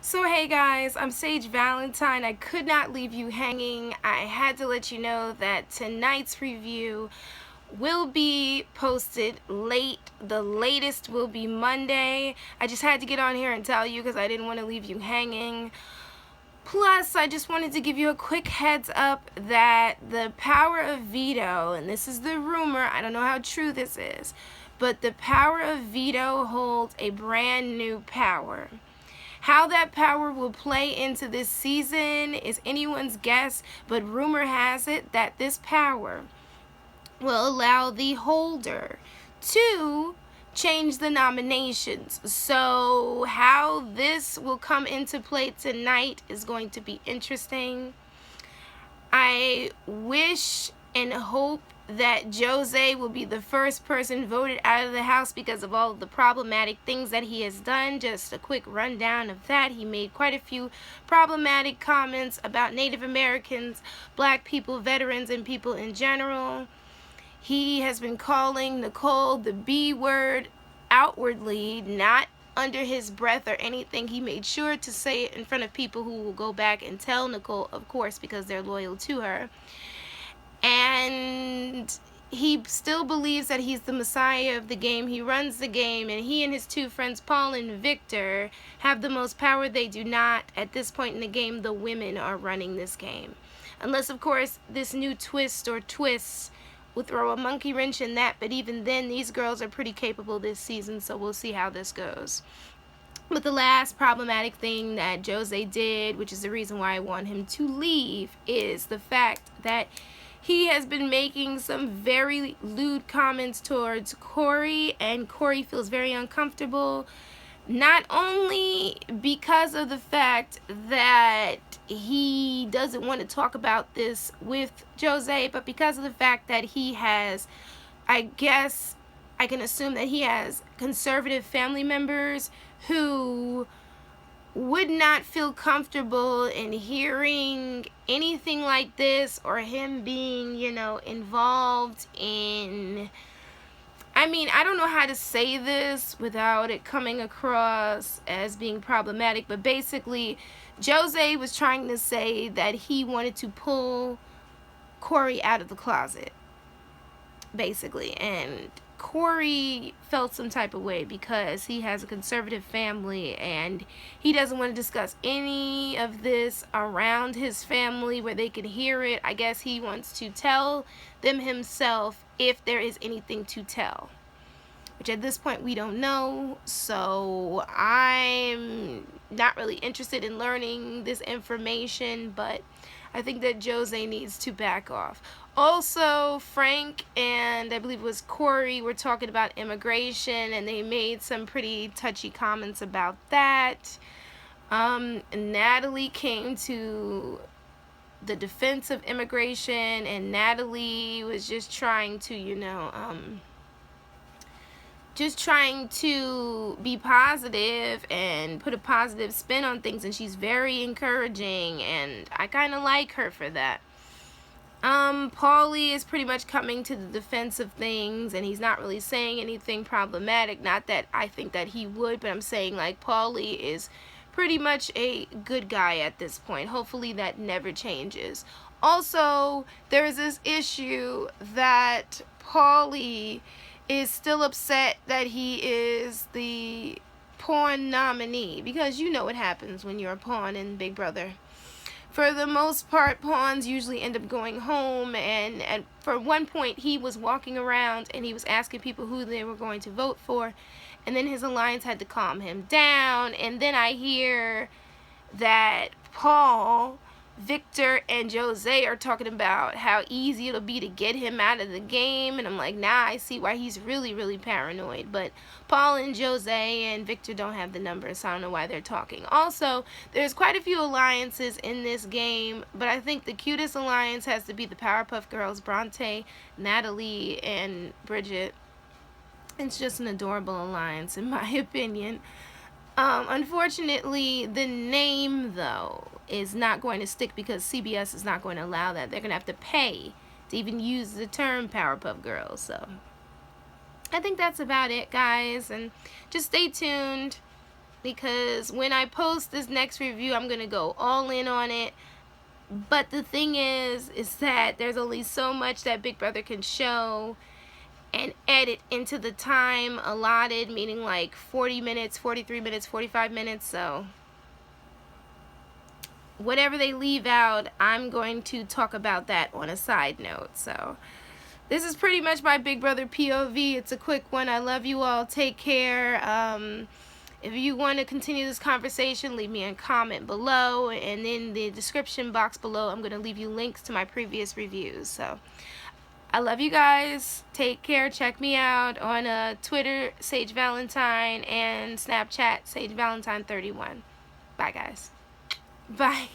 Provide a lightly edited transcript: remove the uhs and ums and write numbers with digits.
So hey guys, I'm Sage Valentine. I could not leave you hanging. I had to let you know that tonight's review will be posted late. The latest will be Monday. I just had to get on here and tell you because I didn't want to leave you hanging. Plus, I just wanted to give you a quick heads up that the power of veto, and this is the rumor, I don't know how true this is, but the power of veto holds a brand new power. How that power will play into this season is anyone's guess, but rumor has it that this power will allow the holder to change the nominations. So how this will come into play tonight is going to be interesting. I wish and hope that Jose will be the first person voted out of the house because of all of the problematic things that he has done. Just a quick rundown of that. He made quite a few problematic comments about Native Americans, black people, veterans, and people in general. He has been calling Nicole the B word outwardly, not under his breath or anything. He made sure to say it in front of people who will go back and tell Nicole, of course, because they're loyal to her. And he still believes that he's the messiah of the game. He runs the game, and he and his two friends, Paul and Victor, have the most power. They do not. At this point in the game, the women are running this game. Unless, of course, this new twist or twists will throw a monkey wrench in that, but even then, these girls are pretty capable this season, so we'll see how this goes. But the last problematic thing that Jose did, which is the reason why I want him to leave, is the fact that he has been making some very lewd comments towards Corey, and Corey feels very uncomfortable, not only because of the fact that he doesn't want to talk about this with Jose, but because of the fact that he has, I guess I can assume that he has conservative family members who would not feel comfortable in hearing anything like this, or him being, involved in, I don't know how to say this without it coming across as being problematic, but basically Jose was trying to say that he wanted to pull Corey out of the closet, basically, and Corey felt some type of way because he has a conservative family and he doesn't want to discuss any of this around his family where they can hear it. I guess he wants to tell them himself if there is anything to tell, which at this point we don't know, so I'm not really interested in learning this information, but I think that Jose needs to back off. Also, Frank and I believe it was Corey were talking about immigration, and they made some pretty touchy comments about that. Natalie came to the defense of immigration, and Natalie was just trying to, just trying to be positive and put a positive spin on things, and she's very encouraging, and I kind of like her for that. Paulie is pretty much coming to the defense of things, and he's not really saying anything problematic. Not that I think that he would, but I'm saying, like, Paulie is pretty much a good guy at this point. Hopefully that never changes. Also, there's this issue that Paulie is still upset that he is the pawn nominee, because you know what happens when you're a pawn in Big Brother. For the most part, pawns usually end up going home, and for one point he was walking around and he was asking people who they were going to vote for, and then his alliance had to calm him down, and then I hear that Paul, Victor, and Jose are talking about how easy it'll be to get him out of the game, and I'm like, nah, I see why he's really, really paranoid. But Paul and Jose and Victor don't have the numbers, so I don't know why they're talking. Also, there's quite a few alliances in this game, but I think the cutest alliance has to be the Powerpuff Girls, Bronte, Natalie, and Bridget. It's just an adorable alliance, in my opinion. Unfortunately, the name, though, is not going to stick because CBS is not going to allow that. They're going to have to pay to even use the term Powerpuff Girls. So I think that's about it, guys. And just stay tuned. because when I post this next review, I'm going to go all in on it. But the thing is that there's only so much that Big Brother can show and edit into the time allotted, meaning like 40 minutes, 43 minutes, 45 minutes. So whatever they leave out, I'm going to talk about that on a side note. So this is pretty much my Big Brother POV. It's a quick one. I love you all. Take care. If you want to continue this conversation, leave me a comment below, and in the description box below, I'm going to leave you links to my previous reviews. So I love you guys. Take care. Check me out on Twitter, Sage Valentine, and Snapchat, Sage Valentine 31. Bye, guys. Bye.